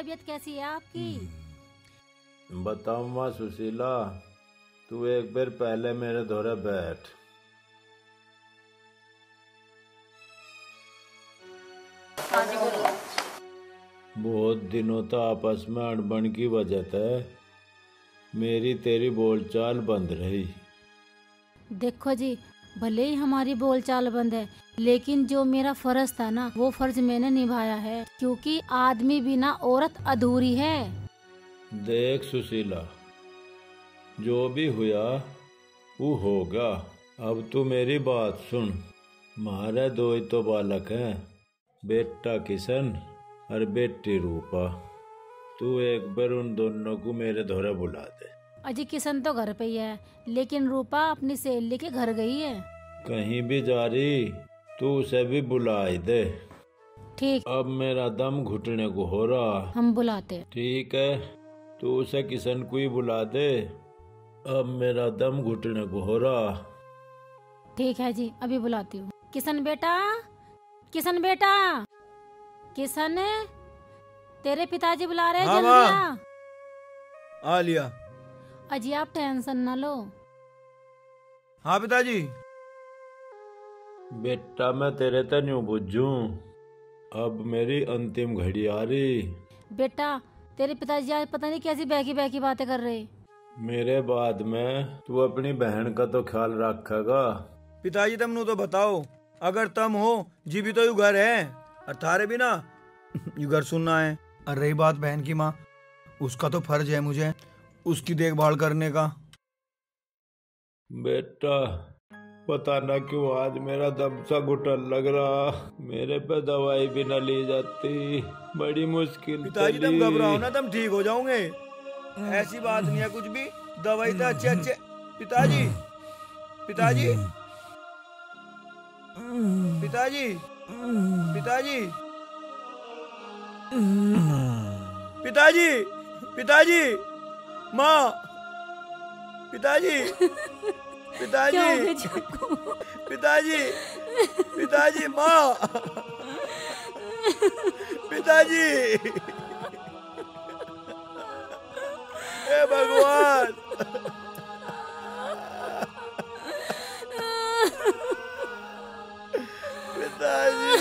तबीयत कैसी है आपकी? बताऊँ माँ सुशीला, तू एक बार पहले मेरे धोरे बैठ। हाँ जी बोलो। बहुत दिनों तक आपस में अड़बन की वजह से मेरी तेरी बोलचाल बंद रही। देखो जी, भले ही हमारी बोलचाल बंद है, लेकिन जो मेरा फर्ज था ना, वो फर्ज मैंने निभाया है, क्योंकि आदमी बिना औरत अधूरी है। देख सुशीला, जो भी हुआ वो होगा। अब तू मेरी बात सुन। हमारे दो ही तो बालक हैं, बेटा किशन और बेटी रूपा। तू एक बार उन दोनों को मेरे धोरे बुला दे। अजी किशन तो घर पे ही है, लेकिन रूपा अपनी सहेली के घर गई है। कहीं भी जा रही तू उसे भी बुला ही दे। ठीक, अब मेरा दम घुटने को हो रहा। हम बुलाते। ठीक है, तू उसे किशन को ही बुला दे। अब मेरा दम घुटने को हो रहा। ठीक है जी, अभी बुलाती हूँ। किशन बेटा, किशन बेटा, किशन, तेरे पिताजी बुला रहे हैं। हाँ, जल्दी आ लिया। अजी आप टेंशन न लो। हाँ पिताजी। बेटा मैं तेरे ते न्यू बुझूं, अब मेरी अंतिम घड़ी आ रही। बेटा तेरे पिताजी आज पता नहीं कैसी बहकी बहकी बातें कर रहे। मेरे बाद में तू अपनी बहन का तो ख्याल रखेगा। पिताजी तुम तो बताओ, अगर तुम हो जी भी तो यू घर है और थारे भी ना यू घर सुनना है। और रही बात बहन की माँ, उसका तो फर्ज है मुझे उसकी देखभाल करने का। बेटा पता ना क्यों आज मेरा दम सा घुटन लग रहा। मेरे पे दवाई भी न ली जाती, बड़ी मुश्किल। पिताजी तुम घबराओ ना, तुम ठीक हो जाओगे। ऐसी बात नहीं है कुछ भी, दवाई तो अच्छे अच्छे। पिताजी, पिताजी, पिताजी, पिताजी, पिताजी, पिताजी, माँ, पिताजी, पिताजी, पिताजी, पिताजी, माँ, पिताजी, हे भगवान। पिताजी,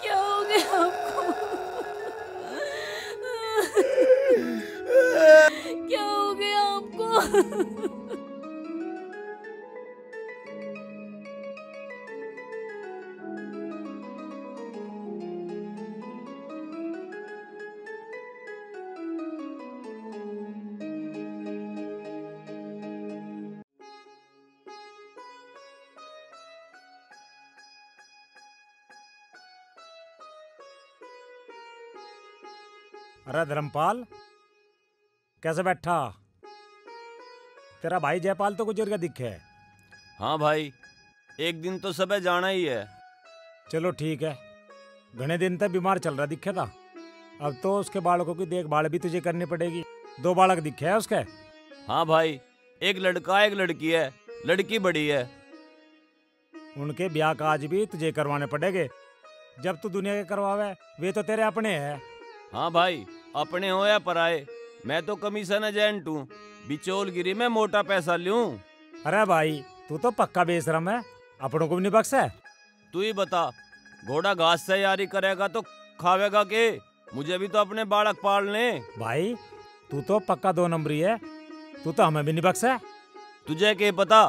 क्या हो गया आपको? क्या हो गया आपको? अरे धर्मपाल, कैसे बैठा? तेरा भाई जयपाल तो गुजर गया दिखे। हाँ भाई, एक दिन तो सब जाना ही है। चलो ठीक है, घने दिन तक बीमार चल रहा दिखे था। अब तो उसके बालकों की देखभाल भी तुझे करनी पड़ेगी। 2 बालक दिखे है उसके। हाँ भाई, एक लड़का एक लड़की है, लड़की बड़ी है। उनके ब्याह काज भी तुझे करवाने पड़ेंगे। जब तू दुनिया के करवावे, वे तो तेरे अपने हैं। हाँ भाई, अपने हो या पराए, मैं तो कमीशन एजेंट हूँ। बिचौलगिरी में मोटा पैसा लूं। अरे भाई, तू तो पक्का बेशरम है, अपनों को भी नहीं बख्शे। तू ही बता, घोड़ा घास से यारी करेगा तो खावेगा के? मुझे भी तो अपने बालक पालने। भाई तू तो पक्का 2 नंबरी है, तू तो हमें भी नहीं बख्शे। तुझे क्या पता,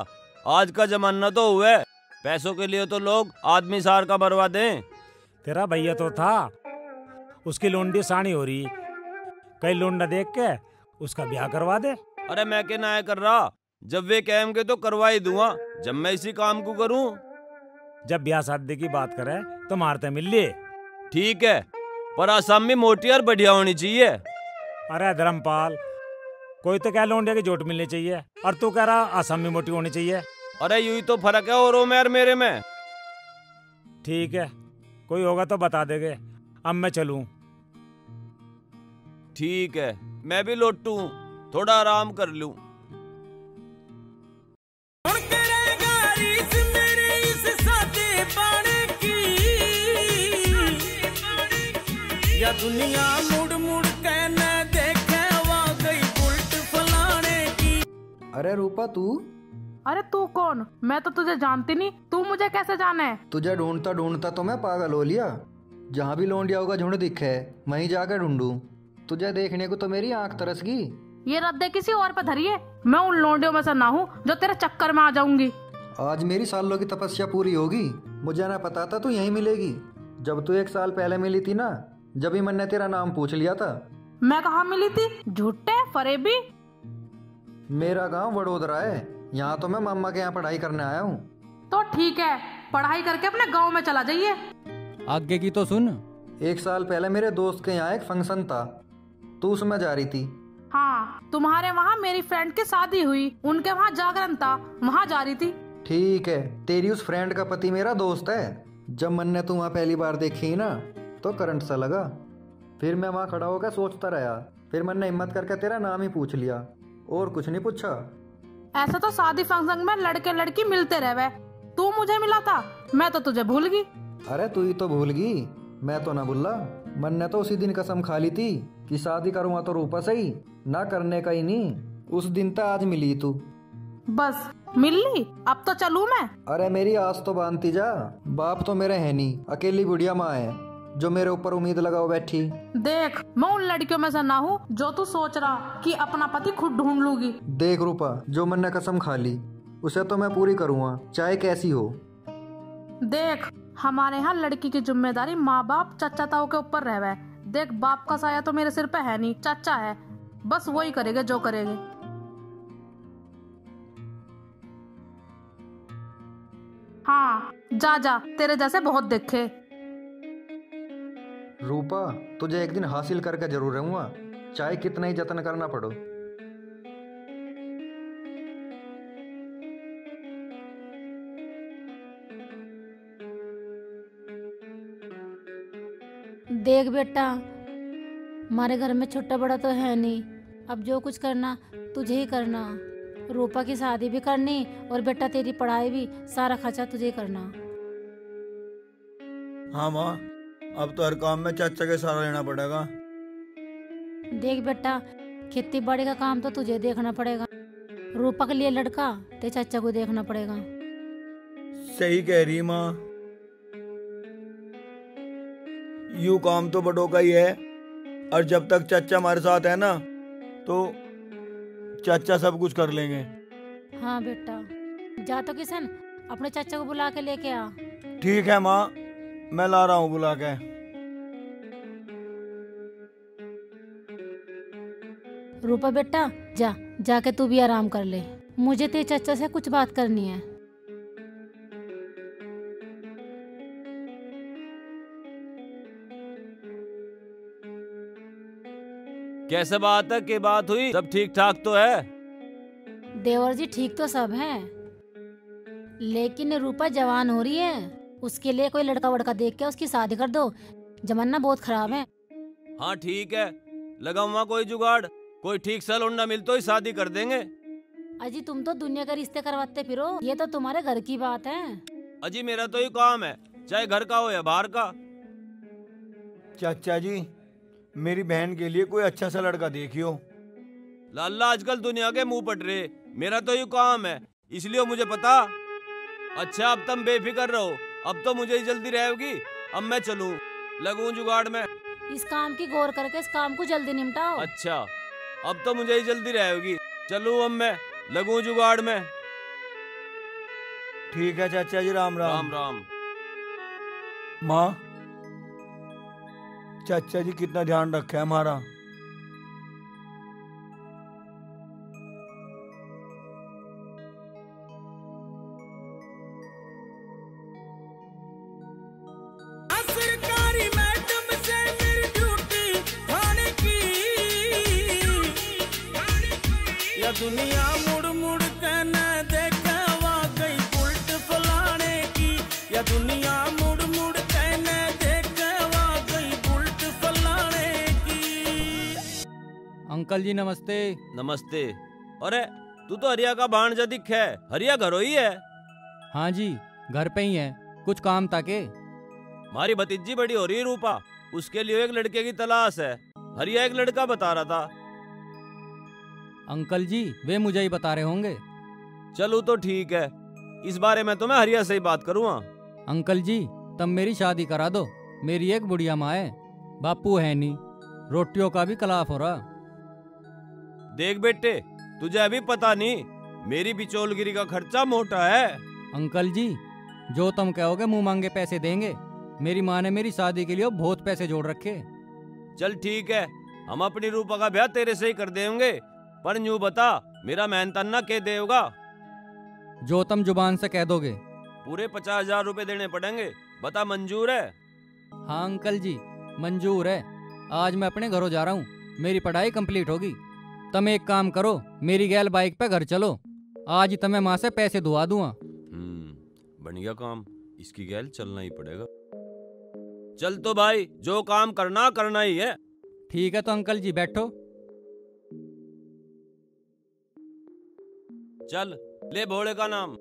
आज का जमाना तो हुआ है, पैसों के लिए तो लोग आदमी सार का मरवा दें। तेरा भैया तो था, उसकी लोंडी सानी हो रही, कई लोंडा देख के उसका ब्याह करवा दे। अरे मैं क्या ना कर रहा, जब वे कहेंगे तो करवा ही दूंगा, जब मैं इसी काम को करूं। जब ब्याह शादी की बात करे तो मारते मिल लिए। ठीक है, पर आसामी मोटी और बढ़िया होनी चाहिए। अरे धर्मपाल, कोई तो कह लोंडे की जोट मिलनी चाहिए और तू कह रहा आसामी मोटी होनी चाहिए। अरे यू ही तो फर्क है औरों में और मेरे में। ठीक है, कोई होगा तो बता देगे। अब मैं चलूं? ठीक है, मैं भी लौटू, थोड़ा आराम कर लूं। दुनिया मुड़ मुड़ के न देखे वाकई उल्ट फलाने की। अरे रूपा तू? अरे तू कौन? मैं तो तुझे जानती नहीं, तू मुझे कैसे जाने? तुझे ढूंढता ढूंढता तो मैं पागल हो लिया। जहाँ भी लौंडियाओं का झुंड दिखे वहीं जाकर ढूंढूं। तुझे देखने को तो मेरी आंख तरस गई। ये रद्दे किसी और पे धरिए, मैं उन लौंडियों में से ना हूँ जो तेरे चक्कर में आ जाऊंगी। आज मेरी सालों की तपस्या पूरी होगी। मुझे ना पता था तू यहीं मिलेगी। जब तू 1 साल पहले मिली थी ना, जब ही मैंने तेरा नाम पूछ लिया था। मैं कहाँ मिली थी? झूठे फरेबी। मेरा गांव वडोदरा है, यहाँ तो मैं मामा के यहाँ पढ़ाई करने आया हूँ। तो ठीक है, पढ़ाई करके अपने गांव में चला जाइए। आगे की तो सुन। 1 साल पहले मेरे दोस्त के यहाँ एक फंक्शन था, तू उसमें जा रही थी। हाँ, तुम्हारे वहाँ मेरी फ्रेंड की शादी हुई, उनके वहाँ जागरण था, वहाँ जा रही थी। ठीक है, तेरी उस फ्रेंड का पति मेरा दोस्त है। जब मैंने तू वहाँ पहली बार देखी ना तो करंट सा लगा। फिर मैं वहाँ खड़ा होकर सोचता रहा। फिर मैंने हिम्मत करके तेरा नाम ही पूछ लिया, और कुछ नहीं पूछा। ऐसा तो शादी फंक्शन में लड़के लड़की मिलते रहे, तू मुझे मिला था, मैं तो तुझे भूल गई। अरे तू ही तो भूल गई, मैं तो ना भूला। मैंने तो उसी दिन कसम खा ली थी कि शादी करूँगा तो रूपा सही, ना करने का ही नहीं। उस दिन तक आज मिली तू। बस मिल ली, अब तो चलूं मैं? अरे मेरी आस तो बांधती जा। बाप तो मेरे है नहीं, अकेली बुढ़िया माँ है जो मेरे ऊपर उम्मीद लगाओ बैठी। देख, मैं उन लड़कियों में से ना हूँ जो तू सोच रहा कि अपना पति खुद ढूंढ लूंगी। देख रूपा, जो मैंने कसम खा ली उसे तो मैं पूरी करूँगा, चाहे कैसी हो। देख, हमारे यहाँ लड़की की जिम्मेदारी माँ बाप चाचा ताऊ के ऊपर रहे। देख, बाप का साया तो मेरे सिर पे है नहीं, चाचा है, बस वही करेंगे जो करेंगे। हाँ, जा जा, तेरे जैसे बहुत देखे। रूपा, तुझे एक दिन हासिल करके जरूर रहूंगा, चाहे कितना ही जतन करना पड़ो। देख बेटा, हमारे घर में छोटा बड़ा तो है नहीं, अब जो कुछ करना तुझे ही करना। रूपा की शादी भी करनी और बेटा तेरी पढ़ाई भी, सारा खर्चा तुझे ही करना। हाँ माँ, अब तो हर काम में चाचा के सहारा लेना पड़ेगा। देख बेटा, खेती बाड़ी का काम तो तुझे देखना पड़ेगा, रूपा के लिए लड़का तेरे चाचा को देखना पड़ेगा। सही कह रही माँ, यूं काम तो बड़ों का ही है, और जब तक चाचा हमारे साथ है ना तो चाचा सब कुछ कर लेंगे। हाँ बेटा, जा तो किशन, अपने चाचा को बुला के लेके आ। ठीक है माँ, मैं ला रहा हूँ बुला के। रूपा बेटा, जा जाके तू भी आराम कर ले, मुझे तेरे चाचा से कुछ बात करनी है। कैसे बात है, क्या बात हुई? सब ठीक ठाक तो है? देवर जी ठीक तो सब है, लेकिन रूपा जवान हो रही है, उसके लिए कोई लड़का वड़का देख के उसकी शादी कर दो, जमाना बहुत खराब है। हाँ ठीक है, लगाऊंगा कोई जुगाड़, कोई ठीक सा लौंडा मिल तो ही शादी कर देंगे। अजी तुम तो दुनिया के रिश्ते करवाते फिरो, ये तो तुम्हारे घर की बात है। अजी मेरा तो ये काम है, चाहे घर का हो या बाहर का। चाचा जी, मेरी बहन के लिए कोई अच्छा सा लड़का देखियो। लाला आजकल दुनिया के मुंह पट रहे, मेरा तो ये काम है, इसलिए मुझे पता। अच्छा अब तुम बेफिक्र रहो, अब तो मुझे ही जल्दी रहेगी, अब मैं चलूं, लगूं जुगाड़ में। इस काम की गौर करके इस काम को जल्दी निपटाओ। अच्छा, अब तो मुझे ही जल्दी रहेगी, चलूं अब मैं, लगूं जुगाड़ में। ठीक है चाचा जी, राम राम। राम राम। माँ, चाचा जी कितना ध्यान रखा है हमारा। सरकारी मैडम से मेरी ड्यूटी खाने की, या दुनिया मुड़ मुड़ के न देखे वाकई उल्ट फलाने की, या दुनिया मुड़ मुड़ के न देखे वाकई उल्ट फलाने की। अंकल जी नमस्ते। नमस्ते। अरे तू तो हरिया का भांजा दिख है, हरिया घरों ही है? हाँ जी, घर पे ही है, कुछ काम था के? हमारी भतीजी बड़ी हो रही है रूपा, उसके लिए एक लड़के की तलाश है। हरिया एक लड़का बता रहा था। अंकल जी वे मुझे ही बता रहे होंगे। चलो तो ठीक है, इस बारे में तो मैं हरिया से ही बात करूँगा। अंकल जी तब मेरी शादी करा दो। मेरी एक बुढ़िया माँ है, बापू है नहीं, रोटियों का भी कलाफ हो रहा। देख बेटे, तुझे अभी पता नहीं, मेरी बिचौलगिरी का खर्चा मोटा है। अंकल जी जो तुम कहोगे मुंह मांगे पैसे देंगे। मेरी माँ ने मेरी शादी के लिए बहुत पैसे जोड़ रखे। चल ठीक है, हम अपनी रूपा का ब्याह तेरे से ही कर देंगे, पर यूं बता मेरा मेहनताना के देगा? जो तुम जुबान से कह दोगे। पूरे 50,000 रुपए देने पड़ेंगे, बता मंजूर है? हाँ अंकल जी मंजूर है। आज मैं अपने घरों जा रहा हूँ, मेरी पढ़ाई कंप्लीट होगी। तुम एक काम करो, मेरी गैल बाइक पे घर चलो, आज ही तुम्हें माँ से पैसे दुआ दूंगा। बन गया काम, इसकी गैल चलना ही पड़ेगा। चल तो भाई, जो काम करना करना ही है। ठीक है तो अंकल जी बैठो। चल ले भोले का नाम।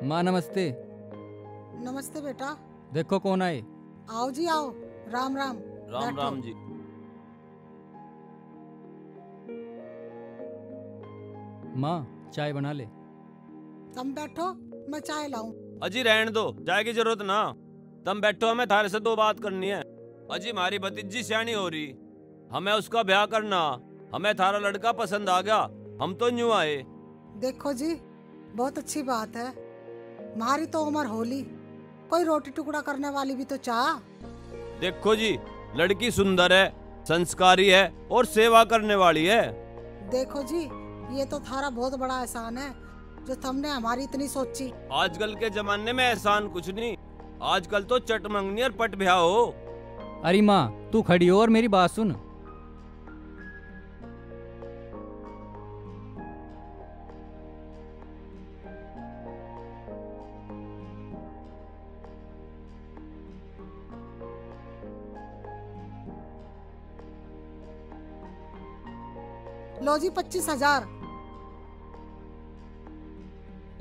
माँ नमस्ते। नमस्ते बेटा। देखो कौन आए। आओ जी आओ, राम राम। राम बैठो। राम जी। माँ चाय बना ले। तुम बैठो, मैं चाय लाऊं। अजी रहने दो, चाय की जरूरत ना। तुम बैठो, हमें थारे से 2 बात करनी है। अजी हमारी भतीजी सियानी हो रही, हमें उसका ब्याह करना। हमें थारा लड़का पसंद आ गया, हम तो न्यू आए। देखो जी बहुत अच्छी बात है, हमारी तो उम्र होली, कोई रोटी टुकड़ा करने वाली भी तो चाह। देखो जी लड़की सुंदर है, संस्कारी है और सेवा करने वाली है। देखो जी ये तो थारा बहुत बड़ा एहसान है जो तुमने हमारी इतनी सोची। आजकल के जमाने में एहसान कुछ नहीं, आजकल तो चट मंगनी और पट ब्याह हो। अरे माँ तू खड़ी हो और मेरी बात सुन। लो जी 25,000,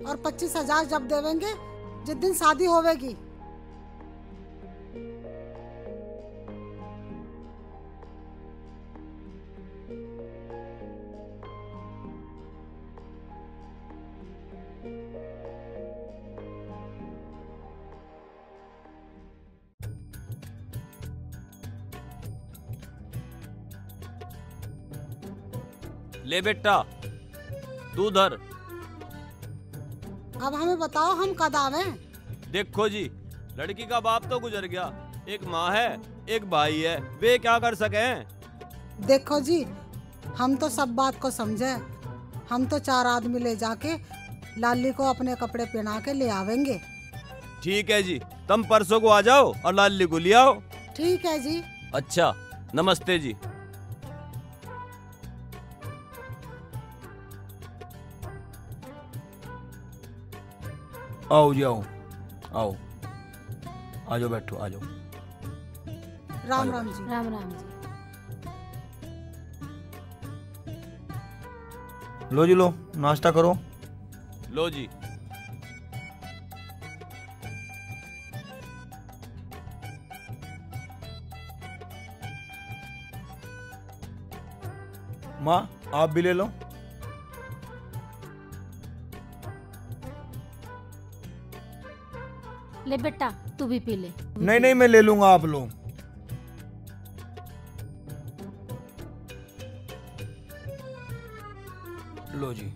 और 25,000 जब देवेंगे जिस दिन शादी होवेगी। ले बेटा तू धर। अब हमें बताओ हम कद आवे। देखो जी लड़की का बाप तो गुजर गया, एक माँ है एक भाई है, वे क्या कर सके हैं? देखो जी हम तो सब बात को समझे, हम तो 4 आदमी ले जाके लाली को अपने कपड़े पहना के ले आवेंगे। ठीक है जी, तुम परसों को आ जाओ और लाली को ले आओ। ठीक है जी। अच्छा नमस्ते जी। आओ जी आओ आओ, आ जाओ बैठो, आ जाओ। राम राम जी। राम राम जी। लो जी लो, नाश्ता करो। लो जी। माँ आप भी ले लो। ले बेटा तू भी पी ले। नहीं नहीं मैं ले लूंगा, आप लो। लो जी।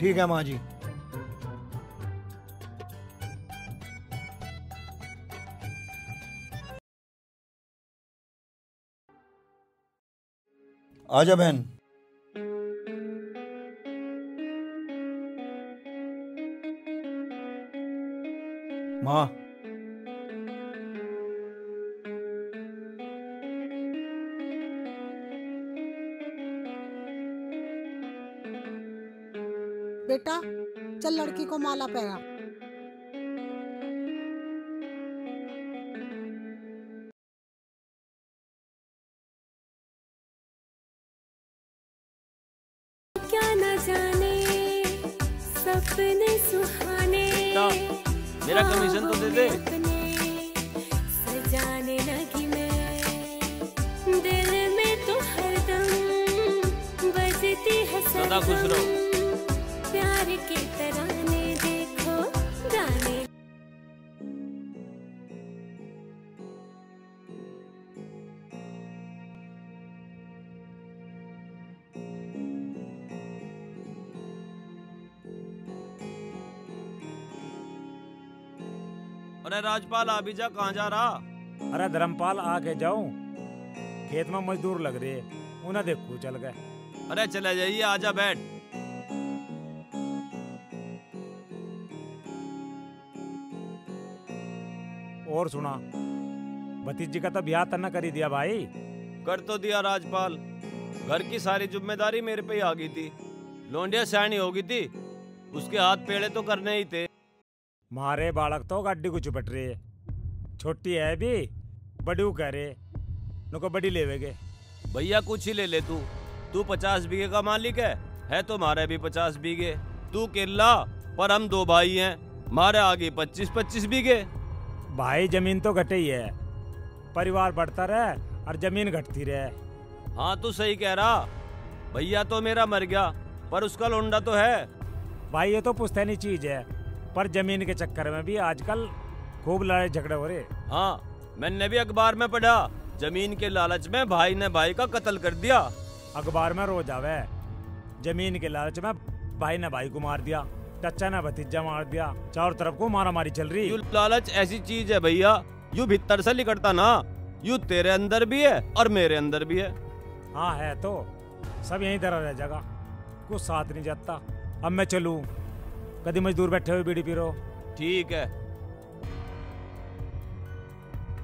ठीक है माँ जी। आजा बहन। माँ, बेटा चल लड़की को माला पहना। क्या न जाने सपने सुहाने, मेरा कमीशन तो दे दे। सजाने लगी मैं दिल में तो हरदम बजती है सदा खुश रहो। प्यार के तराने देखो गाने। अरे राजपाल आ भी जा, कहाँ जा रहा? अरे धर्मपाल आके जाऊं, खेत में मजदूर लग रहे, उन्हें देखू चल गए। अरे चले जाइए, आजा बैठ। और सुना, भतीजी का तो ब्याह तन्ना कर ही दिया भाई। कर तो दिया राजपाल, घर की सारी जिम्मेदारी मेरे पे ही आ गई थी। लोंडिया सयानी हो गई थी, उसके हाथ पेड़े तो करने ही थे। मारे बालक तो गाड़ी को चुपट रहे, छोटी है भी बड़ी कह रहे नुको बड़ी लेवेगे। भैया कुछ ही ले ले तू 50 बीघे का मालिक है तो मारे भी 50 बीघे। तू केरला पर हम दो भाई हैं, मारे आगे 25-25 बीघे। भाई जमीन तो घटे ही है, परिवार बढ़ता रहे और जमीन घटती रहे। हाँ तू सही कह रहा, भैया तो मेरा मर गया पर उसका लोंडा तो है। भाई ये तो पुश्तैनी चीज है, पर जमीन के चक्कर में भी आजकल खूब लड़ाई झगड़े हो रहे। हाँ मैंने भी अखबार में पढ़ा, जमीन के लालच में भाई ने भाई का कत्ल कर दिया। अखबार में रोज आवे, जमीन के लालच में भाई ने भाई को मार दिया, चचा ने भतीजा मार दिया, चारों तरफ को मारा मारी चल रही। यू लालच ऐसी चीज है भैया, यू भीतर से निकलता ना, यू तेरे अंदर भी है और मेरे अंदर भी है। हाँ है तो सब यहीं तरह रह जाएगा, कुछ साथ नहीं जाता। अब मैं चलूं, कभी मजदूर बैठे हुए बीड़ी पी रो। ठीक है,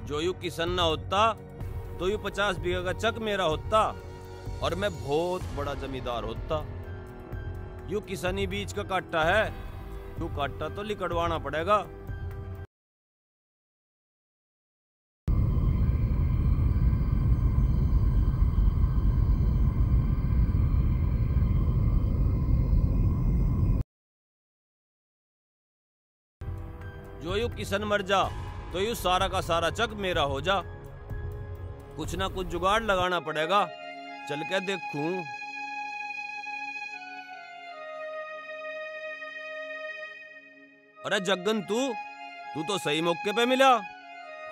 जो यू किसान ना होता तो यू 50 बीघा का चक मेरा होता और मैं बहुत बड़ा जमींदार होता। यू किसानी बीच का काटा है, यू काटा तो लिकड़वाना पड़ेगा। जो यू किसान मर जा तो यू सारा का सारा चक मेरा हो जा। कुछ ना कुछ जुगाड़ लगाना पड़ेगा, चल के देखूं। अरे जग्गन तू तो सही मौके पे मिला।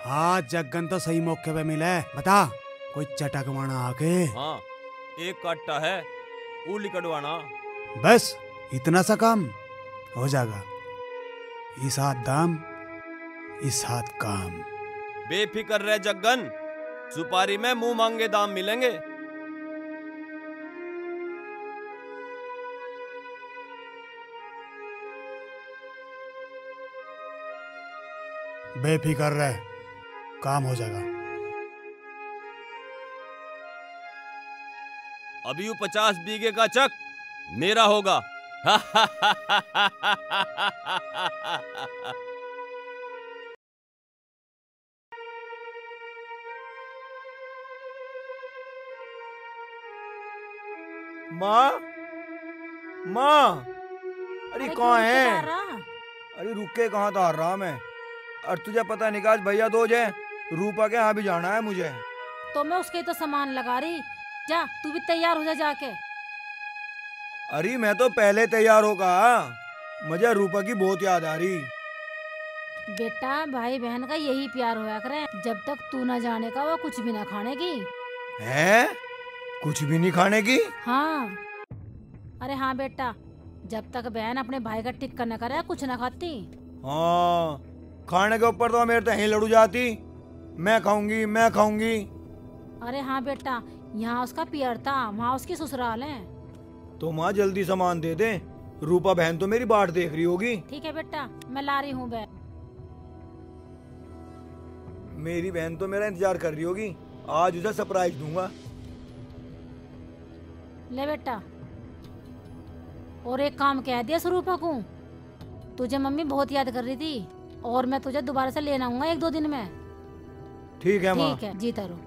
हाँ जग्गन तो सही मौके पे मिला है, बता कोई चटकवाना आके। हाँ एक काटा है, वो लिकड़वाना। बस इतना सा काम हो जाएगा। इस हाथ दाम इस हाथ काम। बेफिक्र रह जग्गन, सुपारी में मुंह मांगे दाम मिलेंगे। बेफिक्र रह, काम हो जाएगा। अभी यू 50 बीघे का चक मेरा होगा। माँ, माँ, अरे कहाँ है? अरे रुक के कहाँ तो हार रहा मैं। और तुझे पता नहीं आज भैया दो जे रूपा के यहाँ भी जाना है मुझे। तो मैं उसके तो सामान लगा रही, जा तू भी तैयार हो जा जाके। अरे मैं तो पहले तैयार होगा, मुझे रूपा की बहुत याद आ रही। बेटा भाई बहन का यही प्यार होया करे, जब तक तू ना जाने का वो कुछ भी ना खाने की। है? कुछ भी नहीं खाने की? हाँ। अरे हाँ बेटा, जब तक बहन अपने भाई का टिक्का न करे कुछ न खाती। हाँ, खाने के ऊपर तो मेरे तो यहीं लड़ू जाती, मैं खाऊंगी मैं खाऊंगी। अरे हाँ बेटा, यहाँ उसका पियर था, वहाँ उसकी ससुराल है। तो माँ जल्दी सामान दे दे, रूपा बहन तो मेरी बाट देख रही होगी। ठीक है बेटा, मैं ला रही हूँ बैग। मेरी बहन तो मेरा इंतजार कर रही होगी, आज उसे सरप्राइज दूंगा। ले बेटा, और एक काम कह दिया स्वरूपा को, तुझे मम्मी बहुत याद कर रही थी और मैं तुझे दोबारा से लेना आऊंगा 1-2 दिन में। ठीक है माँ। ठीक है, जीता रहो।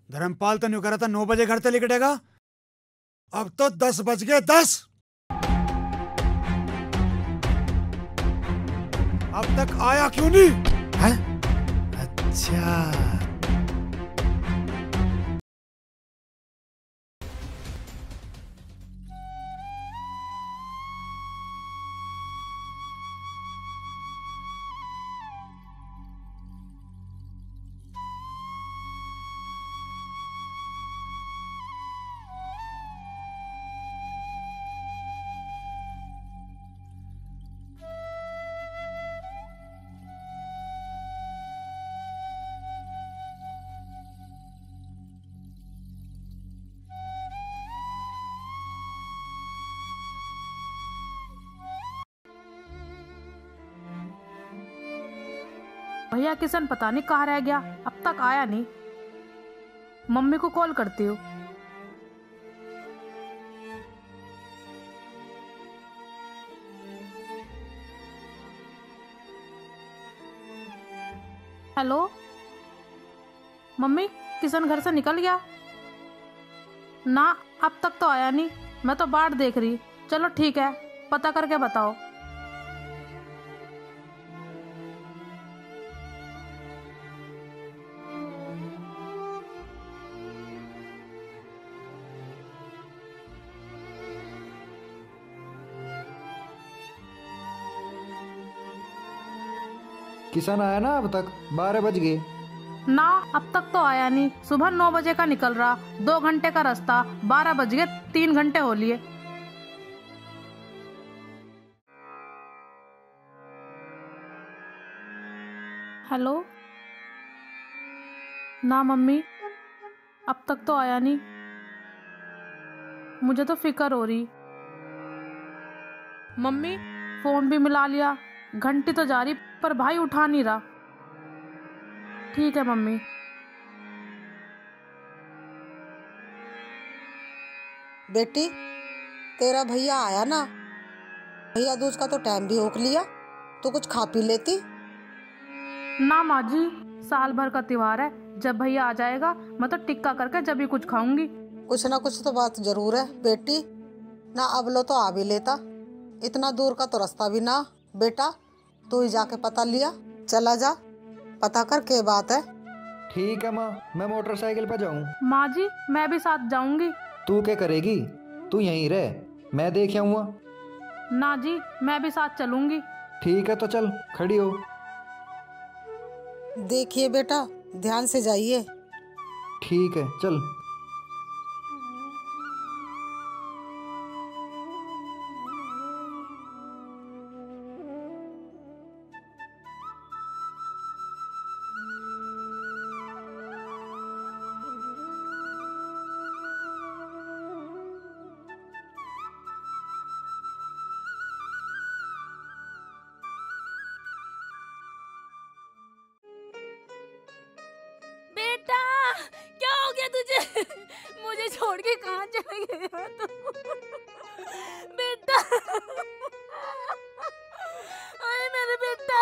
धर्मपाल तो नहीं कह रहा था 9 बजे घर से निकलेगा, अब तो 10 बज गए 10। अब तक आया क्यों नहीं है? अच्छा, भैया किशन पता नहीं कहाँ रह गया, अब तक आया नहीं। मम्मी को कॉल करती हूँ। हेलो मम्मी, किशन घर से निकल गया? ना, अब तक तो आया नहीं, मैं तो बाट देख रही। चलो ठीक है, पता करके बताओ। किशन आया ना अब तक? 12 बज गए। ना, अब तक तो आया नहीं। सुबह 9 बजे का निकल रहा, 2 घंटे का रास्ता, 12 बज गए, 3 घंटे हो लिए। हेलो, ना मम्मी, अब तक तो आया नहीं। मुझे तो फिक्र हो रही। मम्मी, फोन भी मिला लिया, घंटी तो जा रही पर भाई उठा नहीं रहा। ठीक है मम्मी। बेटी, तेरा भैया आया ना? भैया दूज का तो टाइम भी होक लिया, तो कुछ खा पी लेती। ना माँ जी, साल भर का त्योहार है, जब भैया आ जाएगा मैं तो टिक्का करके जब भी कुछ खाऊंगी। कुछ ना कुछ तो बात जरूर है बेटी, ना अब लो तो आ भी लेता, इतना दूर का तो रास्ता भी ना। बेटा तू ही जाके पता लिया, चला जा, पता कर के बात है। ठीक है माँ, मैं मोटरसाइकिल पर जाऊँ। माँ जी, मैं भी साथ जाऊंगी। तू क्या करेगी? तू यहीं रह, मैं देख आऊँगा। ना जी, मैं भी साथ चलूंगी। ठीक है तो चल, खड़ी हो। देखिए बेटा, ध्यान से जाइए। ठीक है चल। बेटा, क्या हो गया तुझे? मुझे छोड़ के कहाँ चले गया तू? बेटा, आए मेरे बेटा।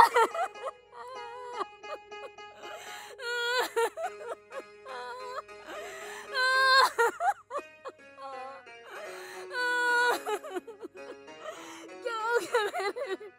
क्या हो गया मेरे बेटे?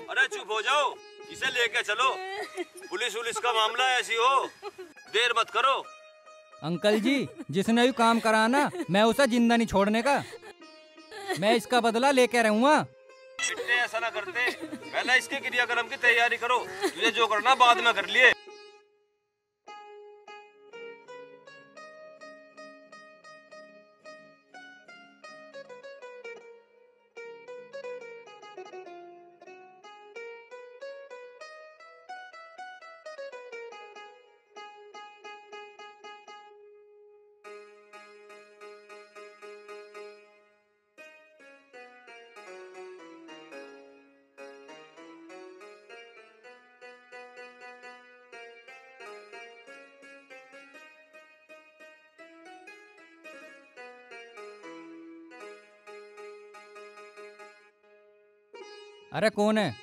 अरे चुप हो जाओ, इसे लेके चलो। पुलिस का मामला ऐसी हो, देर मत करो। अंकल जी, जिसने भी काम करा ना, मैं उसे जिंदा नहीं छोड़ने का। मैं इसका बदला लेके रहूंगा। इतने ऐसा ना करते, पहले इसके क्रियाक्रम की तैयारी करो। तुझे जो करना बाद में कर लिए। अरे कौन है?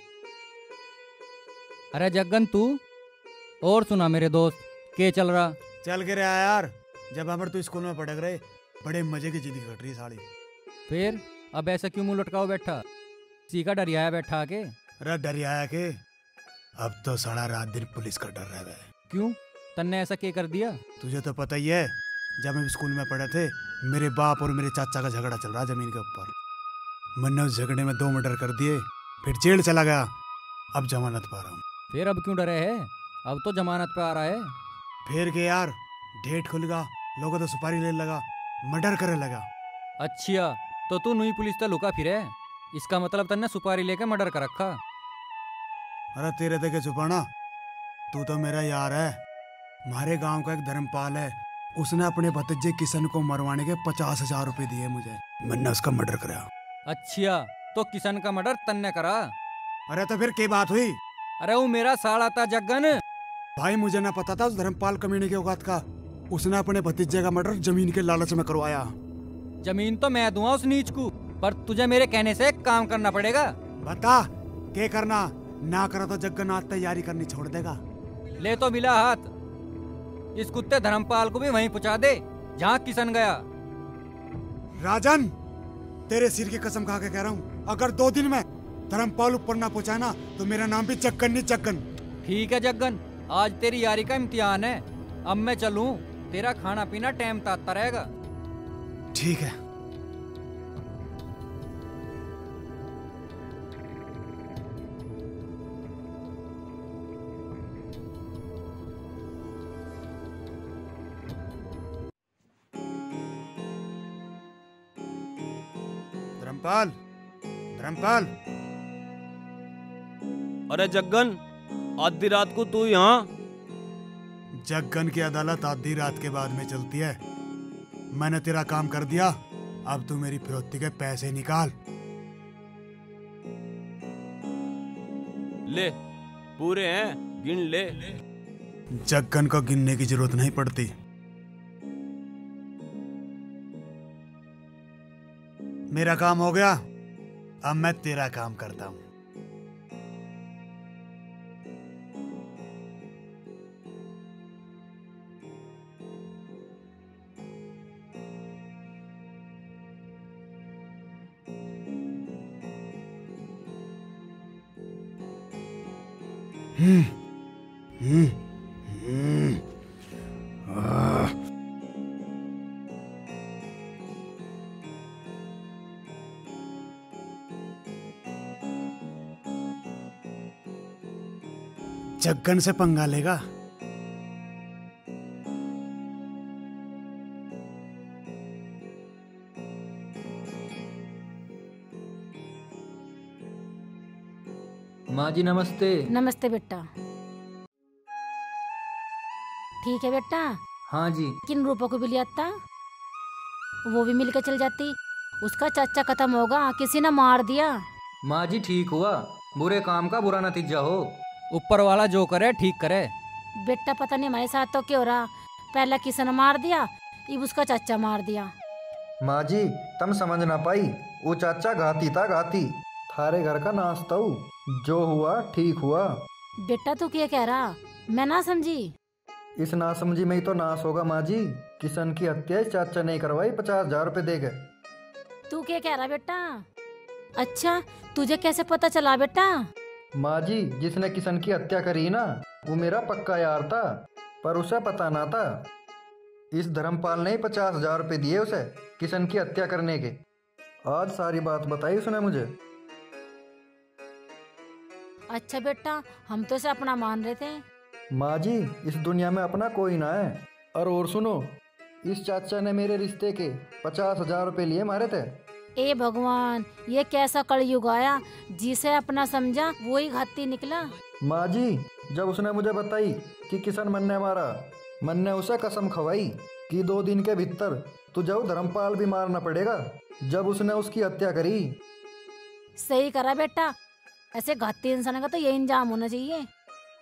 अरे जग्गन तू? और सुना मेरे दोस्त, के चल रहा? चल के रहा यार, जब हम तो स्कूल में पढ़क रहे, बड़े मजे की जिंदगी कट रही साड़ी। फिर अब ऐसा क्यों मुंह लटकाओ बैठा? सीखा डरियाया बैठा के? अरे डरियाया के, अब तो सारा रात दिन पुलिस का डर रहा है। क्यों, तन्ने ऐसा क्या कर दिया? तुझे तो पता ही है, जब हम स्कूल में पढ़े थे, मेरे बाप और मेरे चाचा का झगड़ा चल रहा जमीन के ऊपर। मैंने उस झगड़े में 2 मर्डर कर दिए, फिर जेल चला गया, अब जमानत पा रहा हूँ। फिर अब क्यों डरे है? अब तो जमानत पे आ रहा है। फिर के यार, डेट खुल गया, लोगों तो सुपारी ले लगा, मर्डर करे लगा। अच्छा, तो तू नई पुलिस तक लुका फिरे, इसका मतलब तन्ने सुपारी लेके मर्डर कर रखा। अरे तेरे तक छुपाना, तू तो मेरा यार है। हमारे गांव का एक धर्मपाल है, उसने अपने भतीजे किशन को मरवाने के 50,000 रुपए दिए मुझे, मैंने उसका मर्डर कराया। अच्छा, तो किशन का मर्डर तन्ने करा? अरे तो फिर क्या बात हुई? अरे वो मेरा साला था जग्गन। भाई मुझे ना पता था उस धर्मपाल कमीने के औकात का, उसने अपने भतीजे का मर्डर जमीन के लालच में करवाया। जमीन तो मैं दूंगा उस नीच को, पर तुझे मेरे कहने से एक काम करना पड़ेगा। बता क्या करना? ना करा तो जग्गन आज तैयारी करनी छोड़ देगा। ले तो मिला हाथ, इस कुत्ते धर्मपाल को भी वहीं पहुंचा दे जहाँ किशन गया। राजन, तेरे सिर की कसम खा के कह रहा हूँ, अगर 2 दिन में धर्मपाल ऊपर ना पहुंचा ना, तो मेरा नाम भी जग्गन नहीं जग्गन। ठीक है जग्गन, आज तेरी यारी का इम्तिहान है। अब मैं चलूं, तेरा खाना पीना टाइम पे आता रहेगा। ठीक है। धर्मपाल, धर्मपाल। अरे जग्गन, आधी रात को तू यहाँ? जग्गन की अदालत आधी रात के बाद में चलती है। मैंने तेरा काम कर दिया, अब तू मेरी फिरौती के पैसे निकाल। ले, पूरे हैं, गिन ले। जग्गन को गिनने की जरूरत नहीं पड़ती। मेरा काम हो गया, अब मैं तेरा काम करता हूं। जग्गन से पंगा लेगा? माँ जी नमस्ते। नमस्ते बेटा। ठीक है बेटा। हाँ जी। किन रूपों को भी लिया था, वो भी मिलकर चल जाती। उसका चाचा खत्म होगा, किसी ने मार दिया। माँ जी ठीक हुआ, बुरे काम का बुरा नतीजा हो, ऊपर वाला जो करे ठीक करे। बेटा पता नहीं हमारे साथ तो क्या हो रहा, पहला किसी ने मार दिया, अब उसका चाचा मार दिया। माँ जी तुम समझ ना पाई, वो चाचा घाती था, घाती थारे घर का नाश्ता हूँ, जो हुआ ठीक हुआ। बेटा तू क्या कह रहा, मैं ना समझी। इस नासमझी में ही तो नाश होगा माँ जी। किशन की हत्या इस चाचा ने करवाई 50,000 रुपए देके। तू क्या कह रहा बेटा? अच्छा तुझे कैसे पता चला बेटा? माँ जी, जिसने किशन की हत्या करी ना, वो मेरा पक्का यार था, पर उसे पता ना था। इस धर्मपाल ने 50,000 रुपए दिए उसे किशन की हत्या करने के। आज सारी बात बताई उसने मुझे। अच्छा बेटा, हम तो इसे अपना मान रहे थे। माँ जी, इस दुनिया में अपना कोई ना है। और सुनो, इस चाचा ने मेरे रिश्ते के 50,000 रुपए लिए मारे थे। ए भगवान, ये कैसा कलयुग आया, जिसे अपना समझा वही घाती निकला। माँ जी, जब उसने मुझे बताई कि किशन मन ने मारा, मन ने उसे कसम खवाई कि 2 दिन के भीतर तुझे वो धर्मपाल भी मारना पड़ेगा। जब उसने उसकी हत्या करी। सही करा बेटा, ऐसे घाती इंसान का तो यही इंजाम होना चाहिए।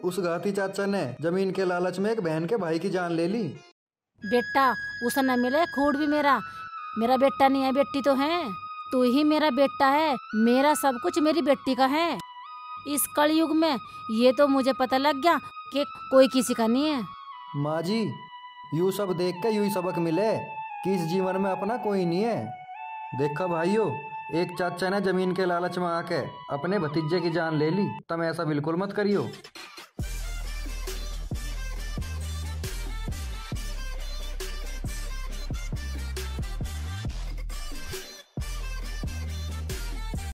उस घाती चाचा ने जमीन के लालच में एक बहन के भाई की जान ले ली। बेटा उसे न मिले खूड भी मेरा बेटा नहीं है, बेटी तो है। तू ही मेरा बेटा है, मेरा सब कुछ मेरी बेटी का है। इस कलयुग में ये तो मुझे पता लग गया कि कोई किसी का नहीं है। माँ जी, यूँ सब देख के यूँ ही सबक मिले कि इस जीवन में अपना कोई नहीं है। देखा भाइयों, एक चाचा ने जमीन के लालच में आके अपने भतीजे की जान ले ली। तुम ऐसा बिल्कुल मत करियो।